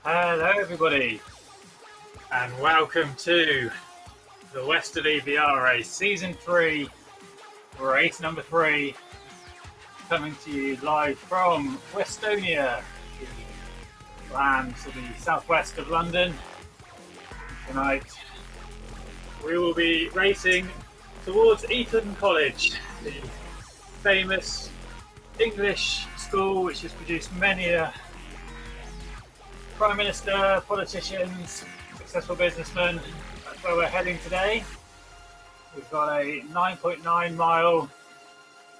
Hello everybody and welcome to the Westerly VR race, season 3, race number 3, coming to you live from Westonia, the land to the southwest of London. Tonight we will be racing towards Eton College, the famous English school which has produced many Prime Minister, politicians, successful businessmen. That's where we're heading today. We've got a 9.9 mile,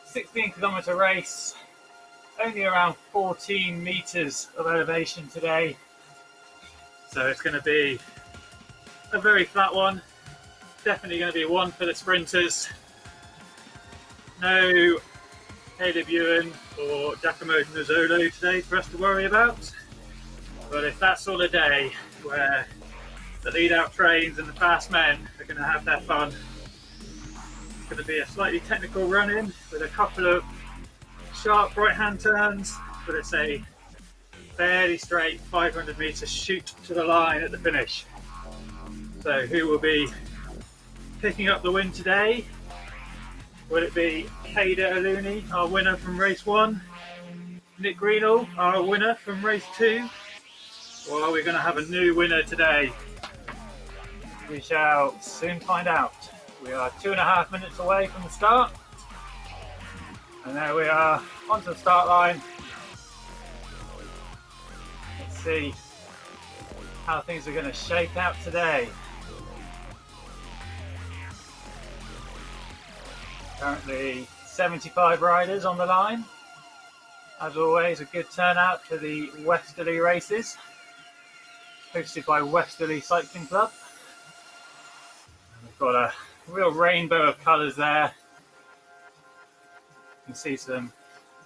16 kilometre race, only around 14 metres of elevation today. So it's going to be a very flat one. Definitely going to be one for the sprinters. No Caleb Ewan or Giacomo Nizzolo today for us to worry about. But if that's all a day where the lead-out trains and the fast men are going to have their fun, it's going to be a slightly technical run-in with a couple of sharp right-hand turns, but it's a fairly straight 500 metre shoot to the line at the finish. So who will be picking up the win today? Will it be Hader Aluni, our winner from race 1? Nick Greenall, our winner from race 2? Or are we going to have a new winner today? We shall soon find out. We are 2.5 minutes away from the start. And there we are, onto the start line. Let's see how things are going to shake out today. Currently 75 riders on the line. As always, a good turnout for the Westerly races, hosted by RGT Cycling Club. And we've got a real rainbow of colours there. You can see some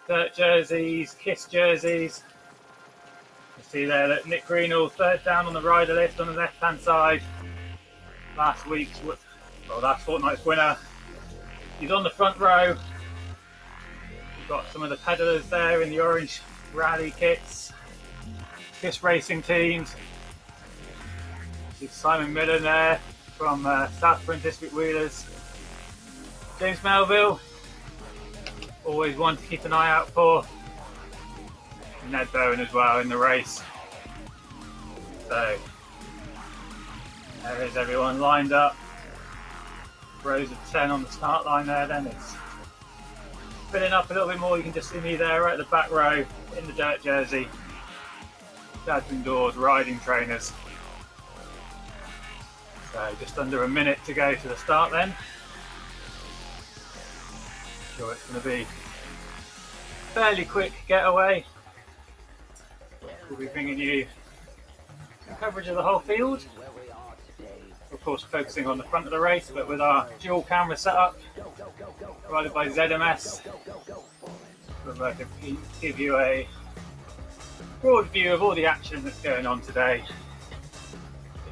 dirt jerseys, KISS jerseys. You see there that Nick Greenall, third down on the rider list on the left-hand side. Last fortnight's winner. He's on the front row. We've got some of the pedalers there in the orange rally kits. KISS racing teams. Simon Millen there from Southburn District Wheelers. James Melville, always one to keep an eye out for. Ned Bowen as well in the race. So there is everyone lined up. Rows of 10 on the start line there. Then it's filling up a little bit more. You can just see me there right at the back row in the dirt jersey. Dads indoors riding trainers. So just under a minute to go to the start then. Sure, it's going to be a fairly quick getaway. We'll be bringing you some coverage of the whole field. Of course, focusing on the front of the race, but with our dual camera setup, provided by ZMS. We'll be able to give you a broad view of all the action that's going on today.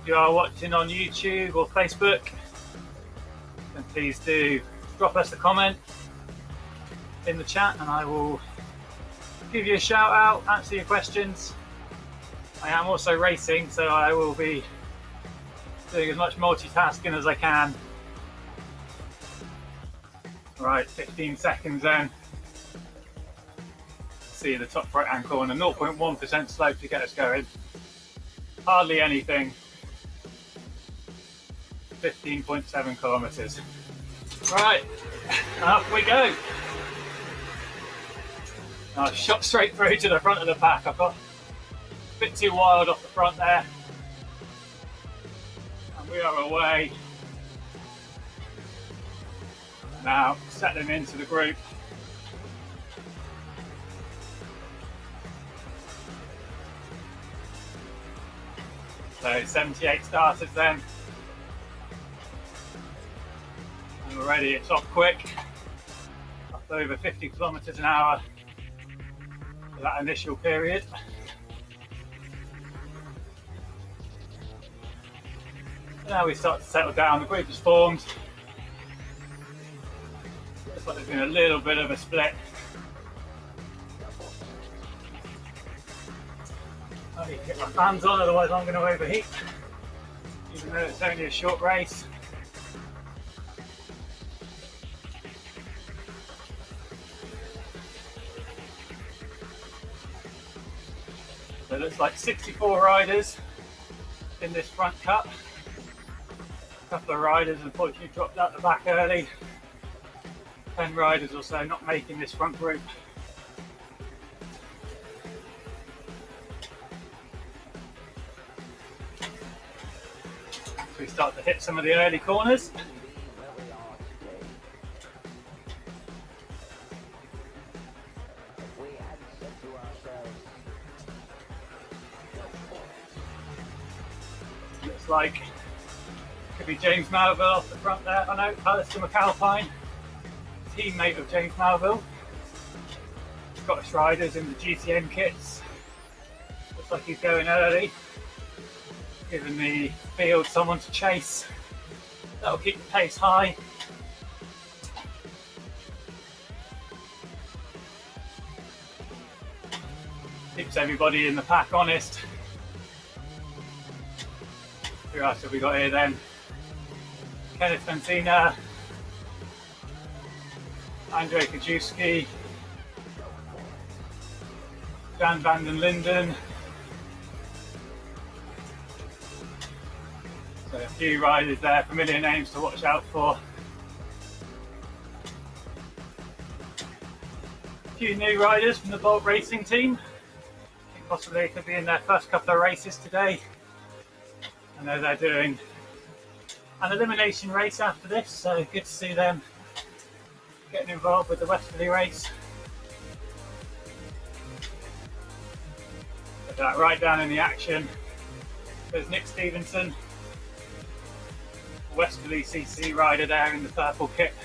If you are watching on YouTube or Facebook, then please do drop us a comment in the chat and I will give you a shout out, answer your questions. I am also racing, so I will be doing as much multitasking as I can. Right, 15 seconds then. See the top right hand corner, 0.1% slope to get us going. Hardly anything. 15.7 kilometres. Right, off we go. I've shot straight through to the front of the pack. I've got a bit too wild off the front there. And we are away. Now settling into the group. So 78 starters then. And we're ready, it's off quick. Up over 50 kilometres an hour for that initial period. Now we start to settle down, the group is formed. Looks like there's been a little bit of a split. I need to get my fans on, otherwise I'm going to overheat, even though it's only a short race. So it looks like 64 riders in this front cut. A couple of riders unfortunately dropped out the back early. 10 riders or so not making this front group. So we start to hit some of the early corners. Looks like could be James Melville off the front there. I know Alistair McAlpine, teammate of James Melville. Scottish riders in the GTN kits. Looks like he's going early, giving the field someone to chase. That'll keep the pace high. Keeps everybody in the pack honest. Who else have we got here then? Kenneth Fantina, Andrei Kajewski, Dan van den Linden. So a few riders there, familiar names to watch out for. A few new riders from the Bolt Racing team. I think possibly they could be in their first couple of races today. I know they're doing an elimination race after this, so good to see them getting involved with the Westerly race. Look at that, right down in the action. There's Nick Stevenson, Westerly CC rider there in the purple kit.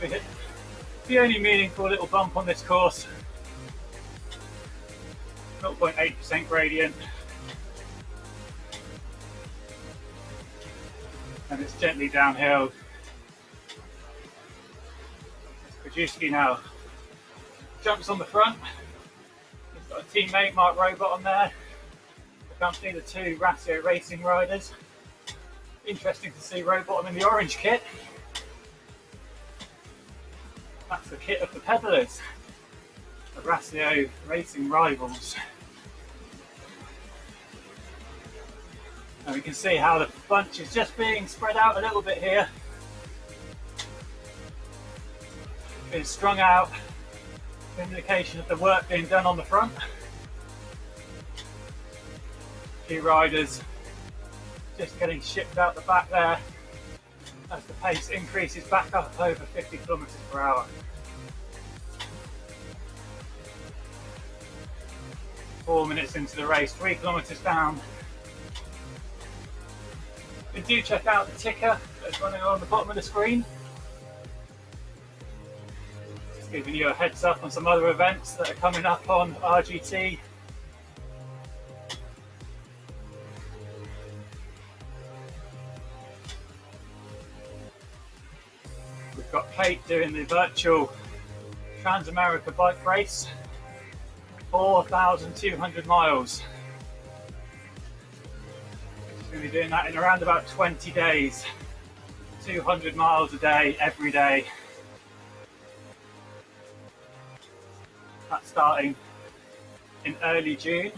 We hit the only meaningful little bump on this course. 0.8% gradient, and it's gently downhill. Kajewski now jumps on the front. He's got a teammate, Mark Robot, on there, accompanying the two Ratio Racing riders. Interesting to see Robot in the orange kit. That's the kit of the pedallers, the Ratio Racing rivals. And we can see how the bunch is just being spread out a little bit here. Being strung out, indication of the work being done on the front. A few riders just getting shipped out the back there as the pace increases back up over 50 kilometers per hour. Four minutes into the race, 3 kilometers down. And do check out the ticker that's running on the bottom of the screen. Just giving you a heads up on some other events that are coming up on RGT. We've got Kate doing the virtual Trans-America bike race, 4,200 miles. She's going to be doing that in around about 20 days, 200 miles a day, every day. That's starting in early June.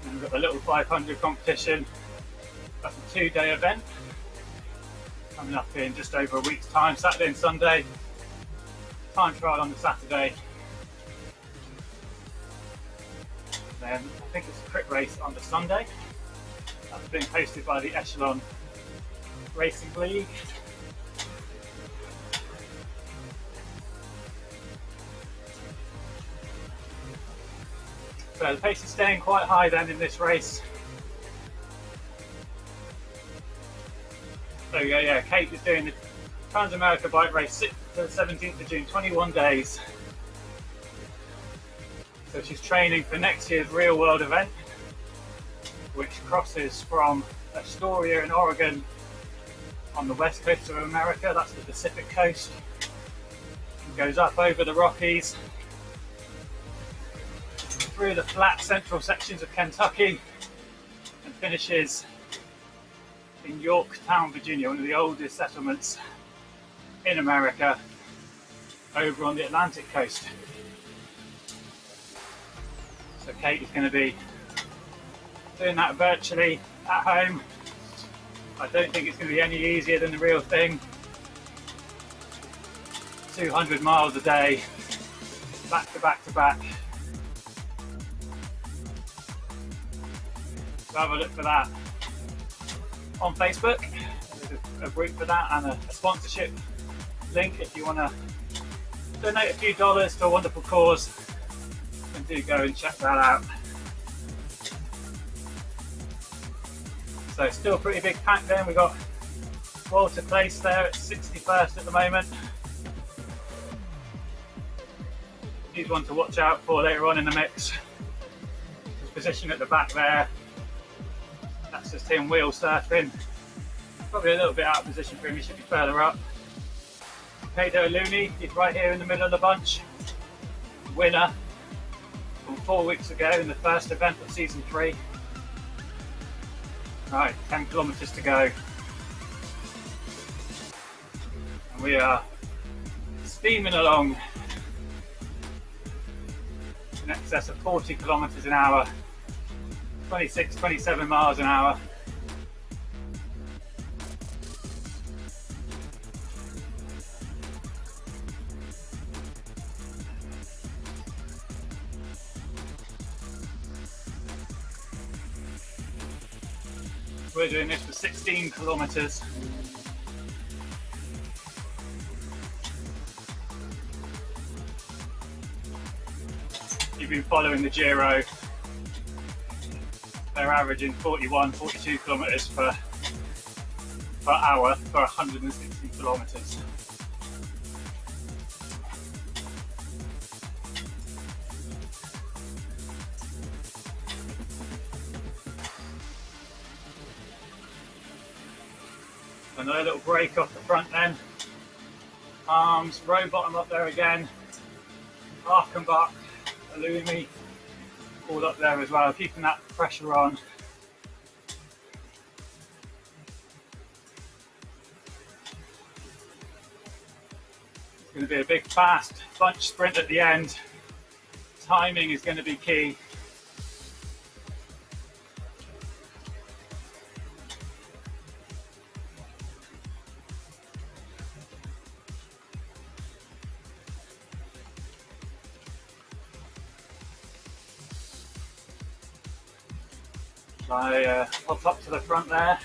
And we've got the little 500 competition. That's a 2-day event coming up in just over a week's time, Saturday and Sunday. Time trial on the Saturday. Then I think it's a crit race on the Sunday. That's being hosted by the Echelon Racing League. So the pace is staying quite high then in this race. So yeah, Kate is doing the Trans-America bike race 6th to the 17th of June, 21 days. So she's training for next year's real world event, which crosses from Astoria in Oregon on the west coast of America. That's the Pacific coast. It goes up over the Rockies, through the flat central sections of Kentucky, and finishes in Yorktown, Virginia, one of the oldest settlements in America, over on the Atlantic coast. So Kate is going to be doing that virtually at home. I don't think it's going to be any easier than the real thing. 200 miles a day, back to back to back. So have a look for that on Facebook. There's a group for that and a sponsorship link if you want to donate a few dollars to a wonderful cause, and do go and check that out. So still pretty big pack then. We've got Walter Place there at 61st at the moment. He's one to watch out for later on in the mix. His position at the back there, that's just him wheel surfing. Probably a little bit out of position for him, he should be further up. Pedro Looney, he's right here in the middle of the bunch. Winner from 4 weeks ago in the first event of season 3. Right, 10 kilometres to go. And we are steaming along in excess of 40 kilometres an hour, 26, 27 miles an hour. We're doing this for 16 kilometres. You've been following the Giro. They're averaging 41, 42 kilometres per hour for 160 kilometres. Another little break off the front then. Arms, row bottom up there again. Arkenbach, Alumi, all up there as well, keeping that pressure on. It's going to be a big fast bunch sprint at the end. Timing is going to be key. I hop up to the front there.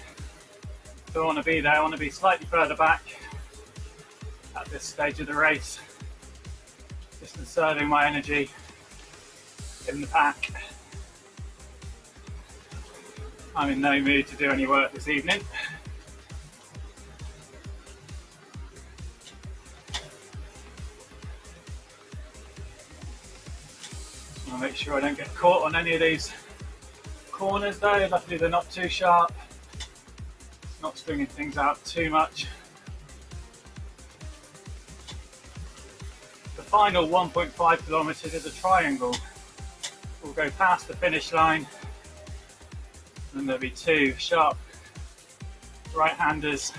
Don't want to be there, I want to be slightly further back at this stage of the race. Just conserving my energy in the pack. I'm in no mood to do any work this evening. Just want to make sure I don't get caught on any of these corners though. Luckily they're not too sharp. It's not stringing things out too much. The final 1.5 kilometres is a triangle. We'll go past the finish line and there'll be 2 sharp right-handers,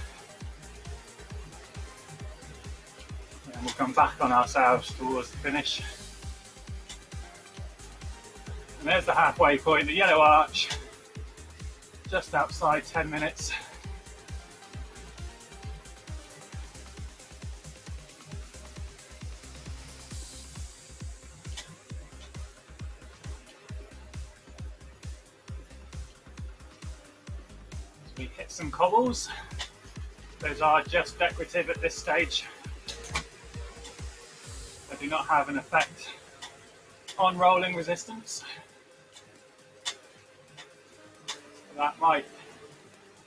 and we'll come back on ourselves towards the finish. And there's the halfway point, the yellow arch, just outside 10 minutes. So we hit some cobbles. Those are just decorative at this stage. They do not have an effect on rolling resistance. That might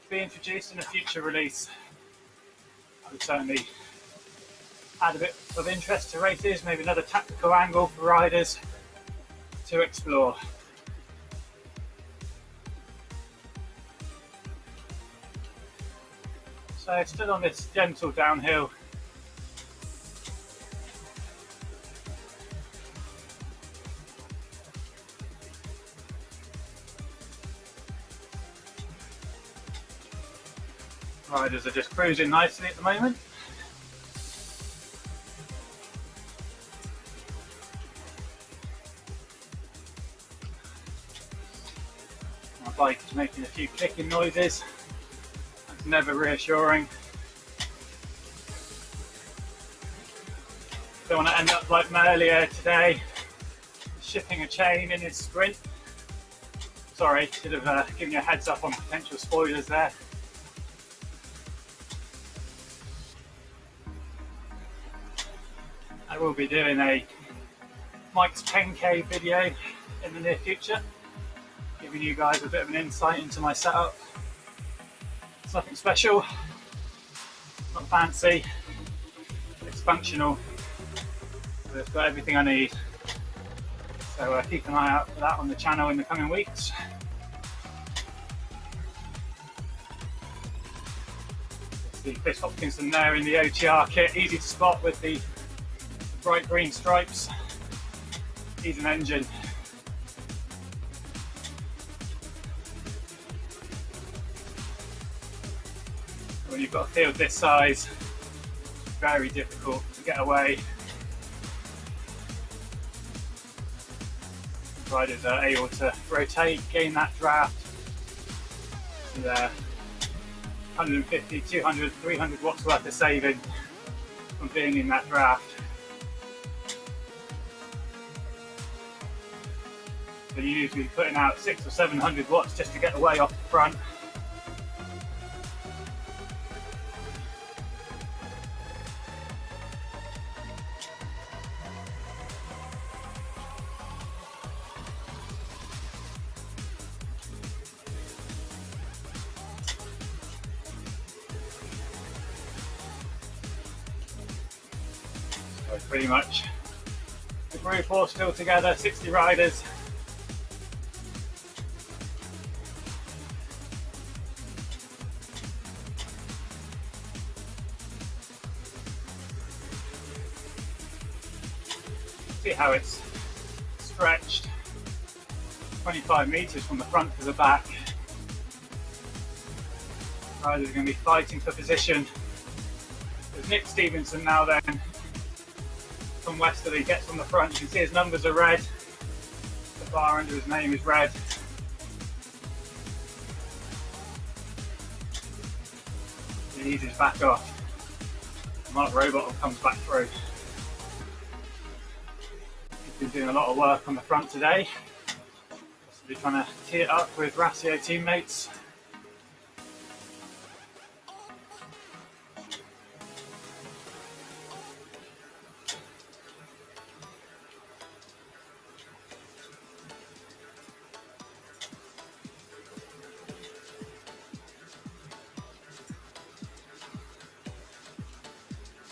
be introduced in a future release. I would certainly add a bit of interest to races, maybe another tactical angle for riders to explore. So So stood on this gentle downhill. Riders are just cruising nicely at the moment. My bike is making a few clicking noises. That's never reassuring. Don't want to end up like earlier today, shipping a chain in his sprint. Sorry, should have given you a heads up on potential spoilers there. I will be doing a Mike's 10k video in the near future, giving you guys a bit of an insight into my setup. It's nothing special, not fancy, it's functional, but it's got everything I need. So keep an eye out for that on the channel in the coming weeks. See Chris Hopkinson there in the OTR kit, easy to spot with the bright green stripes. He's an engine. When you've got a field this size, it's very difficult to get away. Riders are able to rotate, gain that draft to their 150, 200, 300 watts worth of saving from being in that draft. So you usually putting out 600 or 700 watts just to get away off the front. So pretty much the group all still together, 60 riders. See how it's stretched 25 meters from the front to the back. Riders are going to be fighting for position. There's Nick Stevenson now then from Westerly, gets on the front. You can see his numbers are red. The bar under his name is red. He eases back off. Mark Robottle comes back through. Been doing a lot of work on the front today. We're trying to tee it up with Ratio teammates.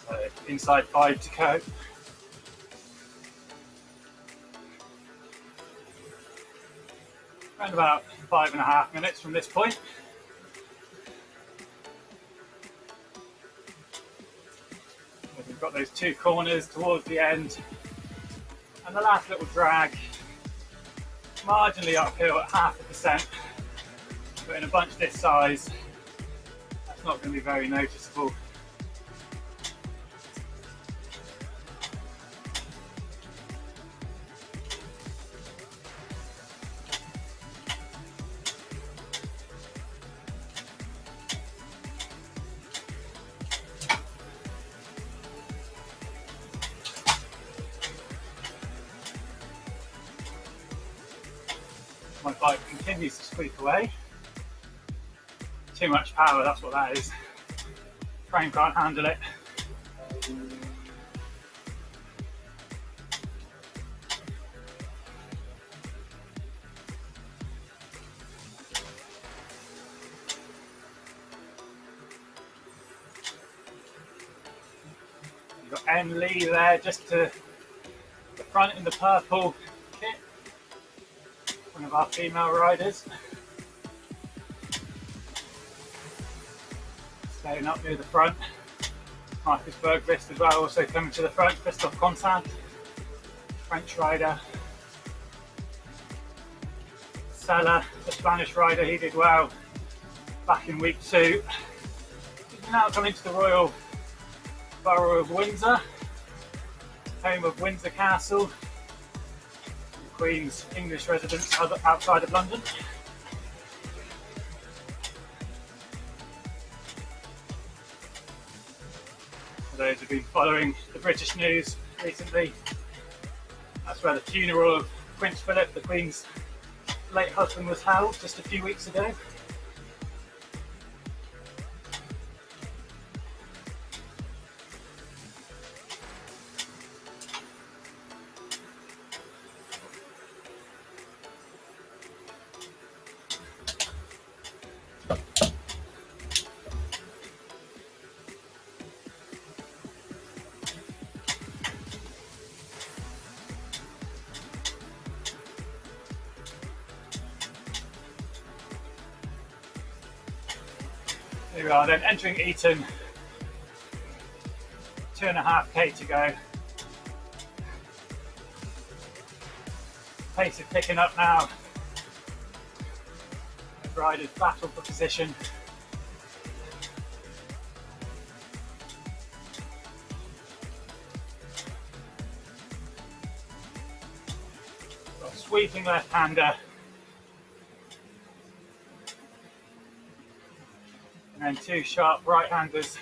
So inside 5 to go. Around about 5.5 minutes from this point. We've got those two corners towards the end, and the last little drag, marginally uphill at 0.5%, but in a bunch this size, that's not going to be very noticeable. My bike continues to squeak away. Too much power, that's what that is. Frame can't handle it. You've got Em Lee there just to the front in the purple kit. One of our female riders. So staying up near the front. Marcus Bergqvist as well, also coming to the front. Christophe Constant, French rider. Sala, the Spanish rider, he did well back in week 2. He's now coming to the Royal Borough of Windsor, home of Windsor Castle, the Queen's English residence outside of London. For those who've been following the British news recently, that's where the funeral of Prince Philip, the Queen's late husband, was held just a few weeks ago. Here we are then, entering Eton, 2.5k to go. Pace is picking up now. The riders battle for position. Got a sweeping left-hander. And then 2 sharp right-handers.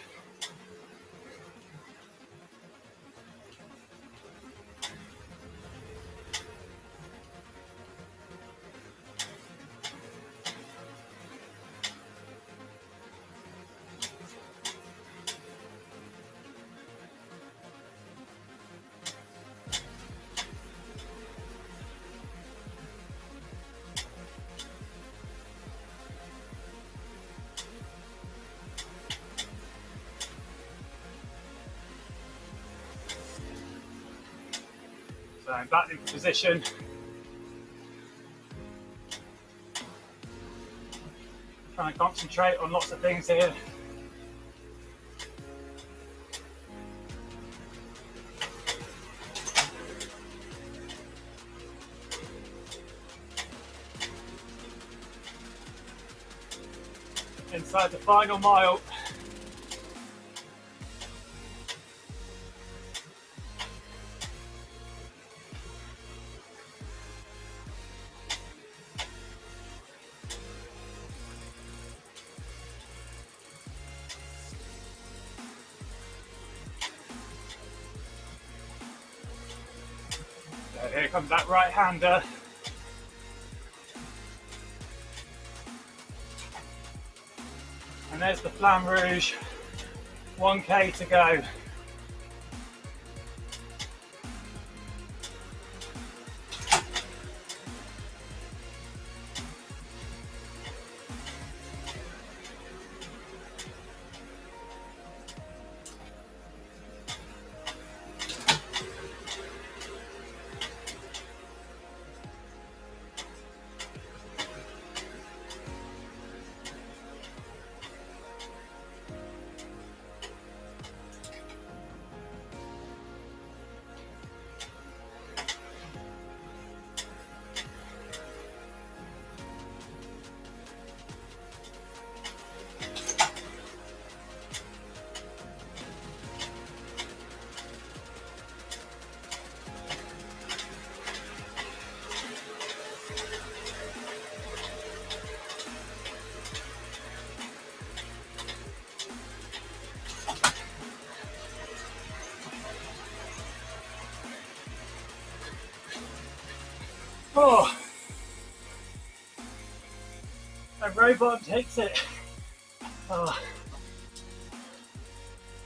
So I'm back in position. Trying to concentrate on lots of things here. Inside the final mile. So here comes that right-hander. And there's the Flamme Rouge, 1k to go. Oh, a robot takes it. Oh,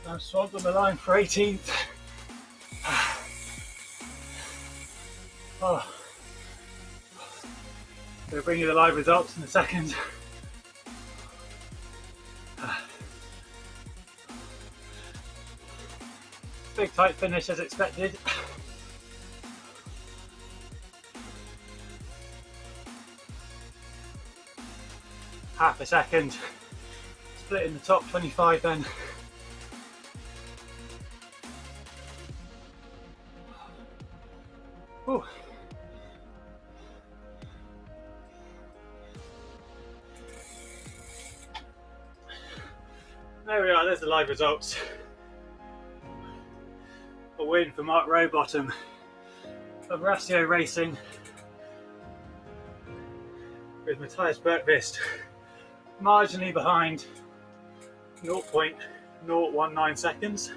I'm swamped on the line for 18th. Oh, we'll bring you the live results in a second. Big tight finish as expected. Half a second split in the top 25 then. Ooh. There we are, there's the live results. A win for Mark Rowbottom of Ratio Racing, with Matthias Bergqvist marginally behind, 0.019 seconds,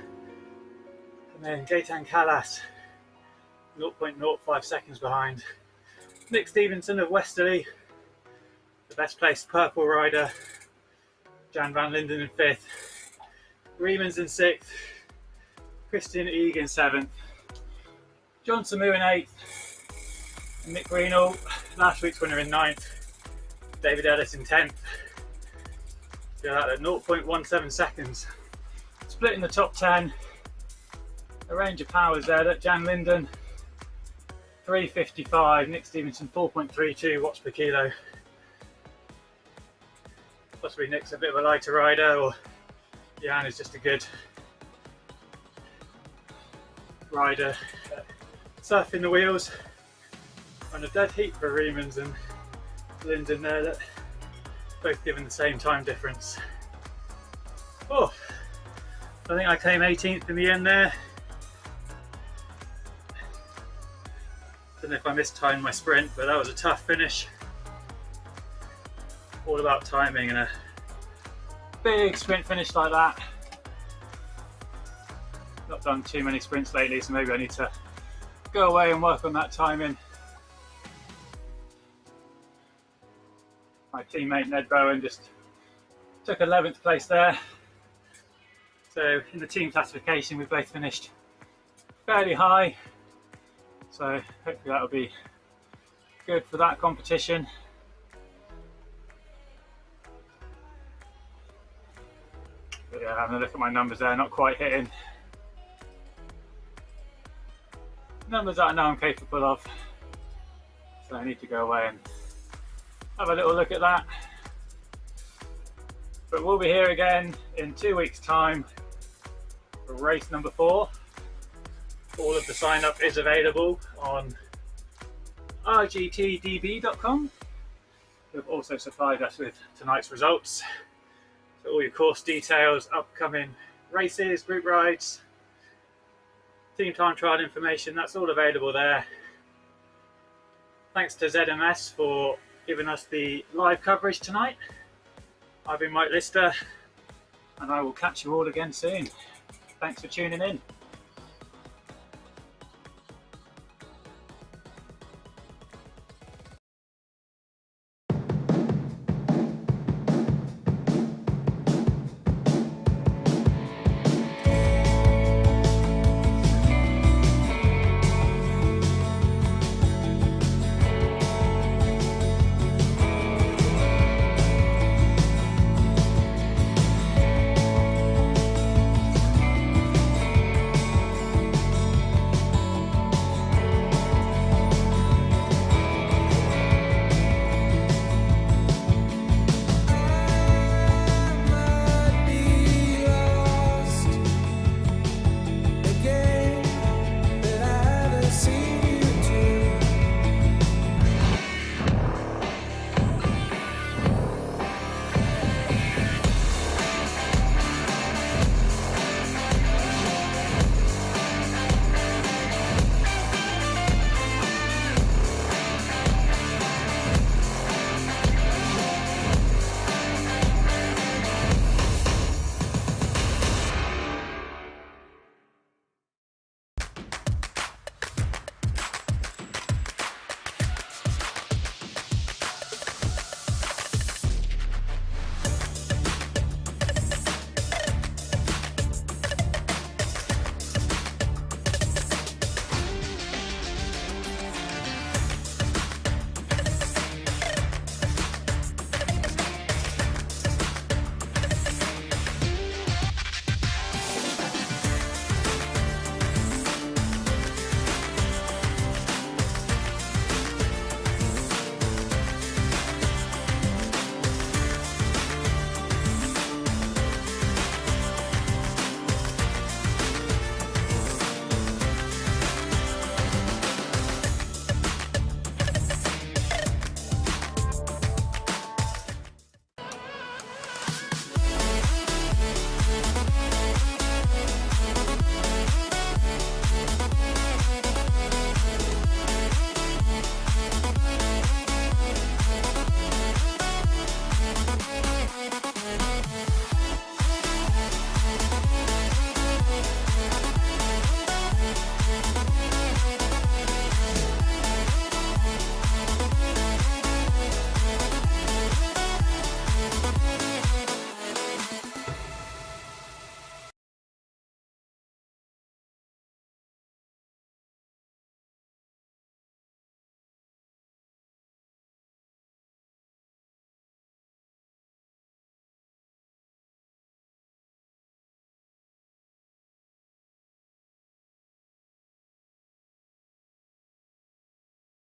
and then Gaetan Callas 0.05 seconds behind. Nick Stevenson of Westerly, the best placed purple rider, Jan van Linden in 5th, Riemens in 6th, Christian Eeg in 7th, John Samu in 8th, and Nick Greenall, last week's winner, in 9th, David Ellis in 10th. Feel that at 0.17 seconds. Split in the top 10, a range of powers there. That Jan Linden 3.55, Nick Stevenson 4.32 watts per kilo. Possibly Nick's a bit of a lighter rider, or Jan is just a good rider. Surfing the wheels on a dead heat for Riemens and Linden there, that both given the same time difference. Oh, I think I came 18th in the end there. Don't know if I mistimed my sprint, but that was a tough finish. All about timing, and a big sprint finish like that. Not done too many sprints lately, so maybe I need to go away and work on that timing. My teammate Ned Bowen just took 11th place there. So in the team classification we both finished fairly high, so hopefully that'll be good for that competition. But yeah, having a look at my numbers there, not quite hitting numbers that I know I'm capable of, so I need to go away and have a little look at that. But we'll be here again in 2 weeks' time for race number 4. All of the sign up is available on rgtdb.com. They've also supplied us with tonight's results. So all your course details, upcoming races, group rides, team time trial information, that's all available there. Thanks to ZMS for giving us the live coverage tonight. I've been Mike Lister, and I will catch you all again soon. Thanks for tuning in.